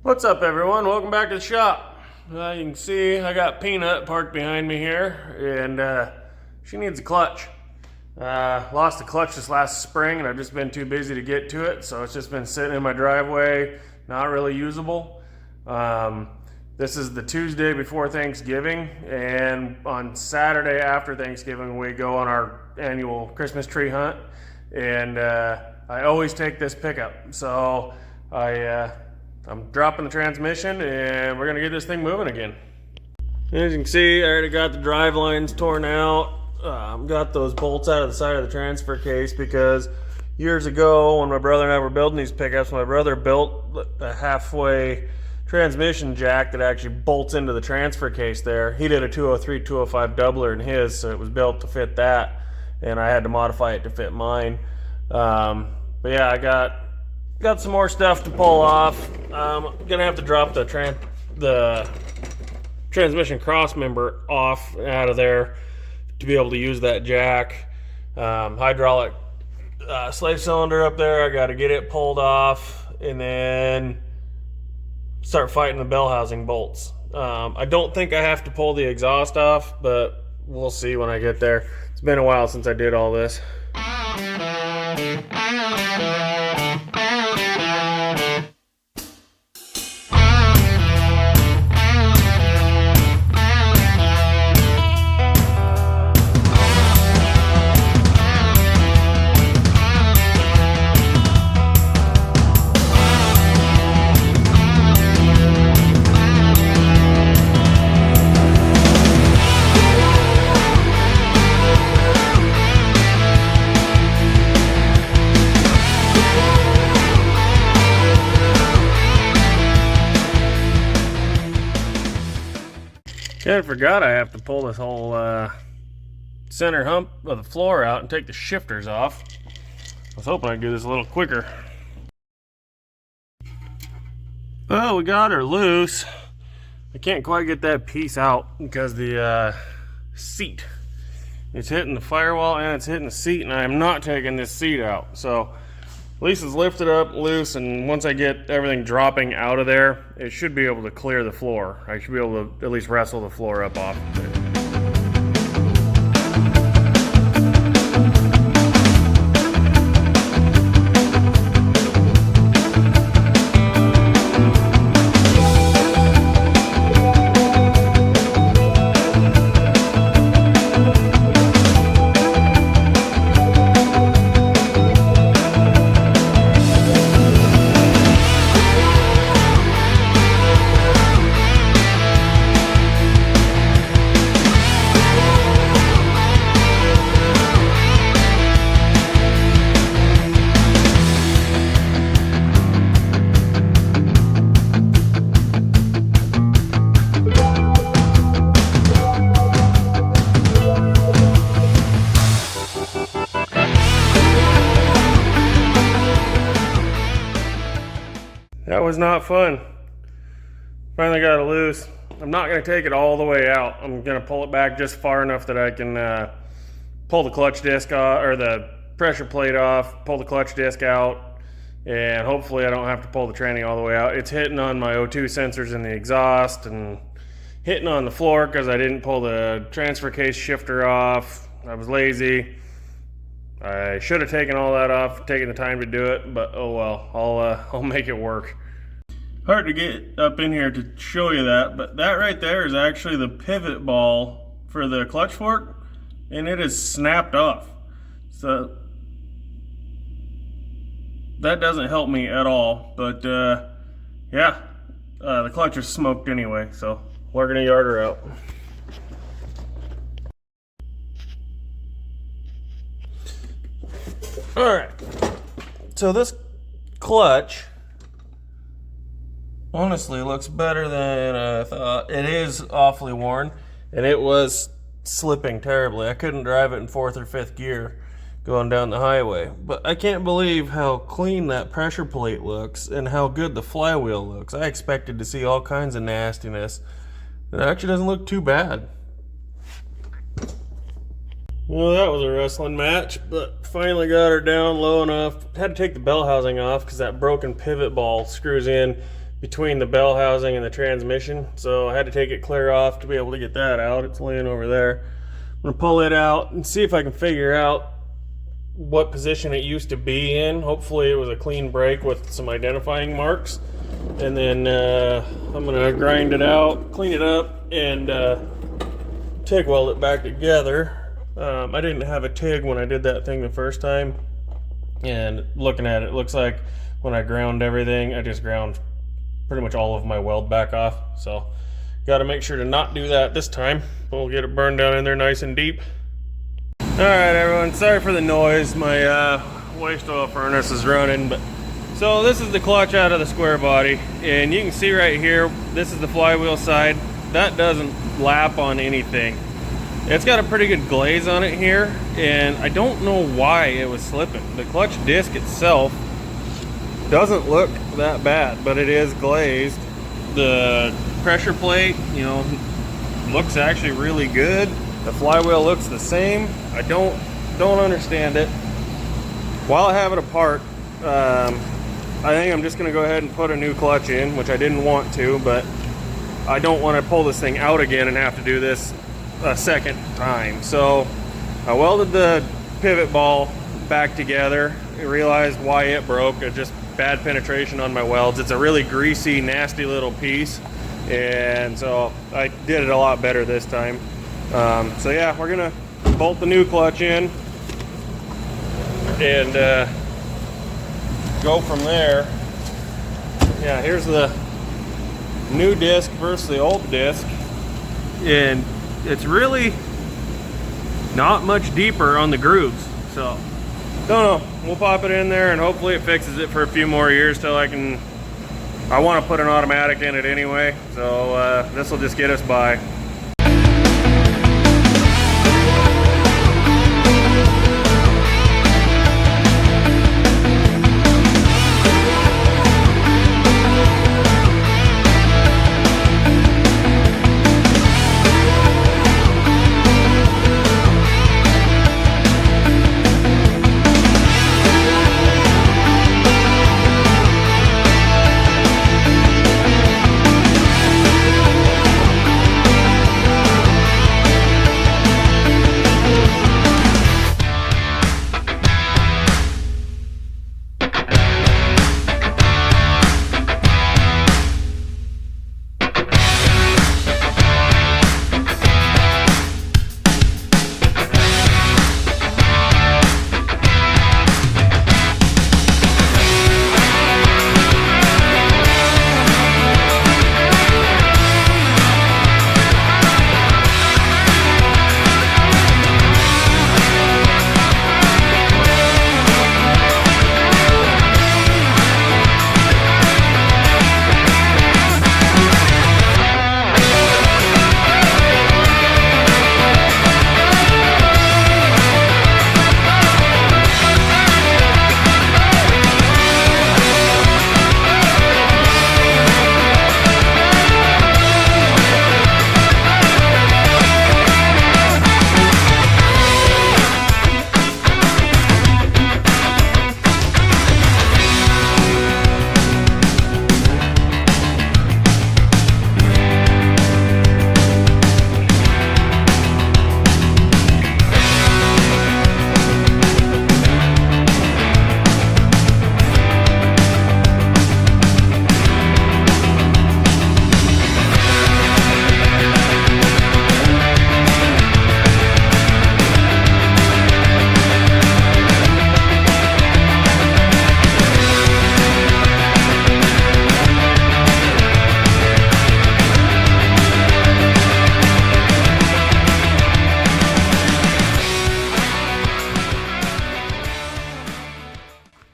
What's up, everyone? Welcome back to the shop. You can see I got Peanut parked behind me here, and she needs a clutch. Lost the clutch this last spring, and I've just been too busy to get to it, so it's just been sitting in my driveway, not really usable. This is the Tuesday before Thanksgiving, and on Saturday after Thanksgiving, we go on our annual Christmas tree hunt, and I always take this pickup. So I'm dropping the transmission and we're gonna get this thing moving again. As you can see, I already got the drive lines torn out. Got those bolts out of the side of the transfer case because years ago when my brother and I were building these pickups, my brother built a halfway transmission jack that actually bolts into the transfer case there. He did a 203, 205 doubler in his, so it was built to fit that, and I had to modify it to fit mine. But yeah, I got some more stuff to pull off. I'm gonna have to drop the transmission cross member off out of there to be able to use that jack. Hydraulic slave cylinder up there, I got to get it pulled off and then start fighting the bell housing bolts. I don't think I have to pull the exhaust off, but we'll see when I get there. It's been a while since I did all this. Yeah, I forgot I have to pull this whole center hump of the floor out and take the shifters off. I was hoping I'd do this a little quicker. Well, we got her loose. I can't quite get that piece out because the seat is hitting the firewall and it's hitting the seat, and I am not taking this seat out. So at least it's lifted up loose, and once I get everything dropping out of there, it should be able to clear the floor. I should be able to at least wrestle the floor up off of it. That was not fun. Finally got it loose. I'm not going to take it all the way out. I'm going to pull it back just far enough that I can pull the clutch disc off, or the pressure plate off, pull the clutch disc out, and hopefully I don't have to pull the tranny all the way out. It's hitting on my O2 sensors in the exhaust and hitting on the floor because I didn't pull the transfer case shifter off. I was lazy. I should have taken all that off, taken the time to do it, but oh well, I'll make it work. Hard to get up in here to show you that, but that right there is actually the pivot ball for the clutch fork, and it is snapped off. So that doesn't help me at all, but yeah, the clutch is smoked anyway, so we're gonna yard her out. Alright, so this clutch honestly looks better than I thought. It is awfully worn, and it was slipping terribly. I couldn't drive it in 4th or 5th gear going down the highway. But I can't believe how clean that pressure plate looks and how good the flywheel looks. I expected to see all kinds of nastiness. It actually doesn't look too bad. Well, that was a wrestling match, but finally got her down low enough. Had to take the bell housing off because that broken pivot ball screws in between the bell housing and the transmission, so I had to take it clear off to be able to get that out. It's laying over there. I'm gonna pull it out and see if I can figure out what position it used to be in. Hopefully it was a clean break with some identifying marks, and then I'm gonna grind it out, clean it up, and TIG weld it back together. I didn't have a TIG when I did that thing the first time, and looking at it, looks like when I ground everything, I just ground pretty much all of my weld back off. So got to make sure to not do that this time. We'll get it burned down in there nice and deep. All right, everyone, sorry for the noise. My waste oil furnace is running, but so this is the clutch out of the square body, and you can see right here, this is the flywheel side. That doesn't lap on anything. It's got a pretty good glaze on it here, and I don't know why it was slipping. The clutch disc itself doesn't look that bad, but it is glazed. The pressure plate, you know, looks actually really good. The flywheel looks the same. I don't understand it. While I have it apart, I think I'm just gonna go ahead and put a new clutch in, which I didn't want to, but I don't want to pull this thing out again and have to do this a second time. So I welded the pivot ball back together. I realized why it broke. It's just bad penetration on my welds. It's a really greasy, nasty little piece, and so I did it a lot better this time. So yeah, we're gonna bolt the new clutch in and go from there. Yeah, here's the new disc versus the old disc, and it's really not much deeper on the grooves. So don't know, we'll pop it in there and hopefully it fixes it for a few more years till I want to put an automatic in it anyway, so this will just get us by.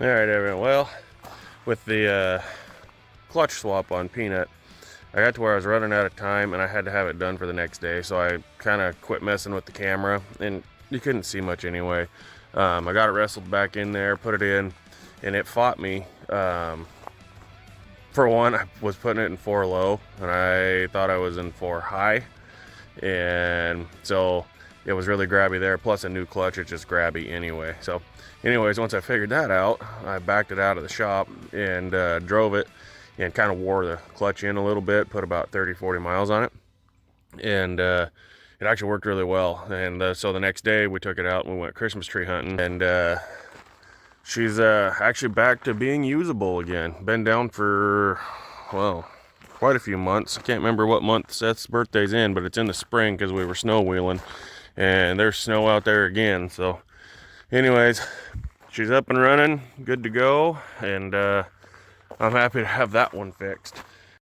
All right, everyone. Well, with the clutch swap on Peanut, I got to where I was running out of time and I had to have it done for the next day. So I kind of quit messing with the camera, and you couldn't see much anyway. I got it wrestled back in there, put it in, and it fought me. For one, I was putting it in 4 low and I thought I was in 4 high. And so it was really grabby there. Plus a new clutch, it's just grabby anyway. So anyways, once I figured that out, I backed it out of the shop and drove it and kind of wore the clutch in a little bit, put about 30-40 miles on it, and it actually worked really well. And so the next day we took it out and we went Christmas tree hunting, and she's actually back to being usable again. Been down for, well, quite a few months. I can't remember what month Seth's birthday's in, but it's in the spring because we were snow wheeling, and there's snow out there again. So anyways, she's up and running, good to go, and I'm happy to have that one fixed.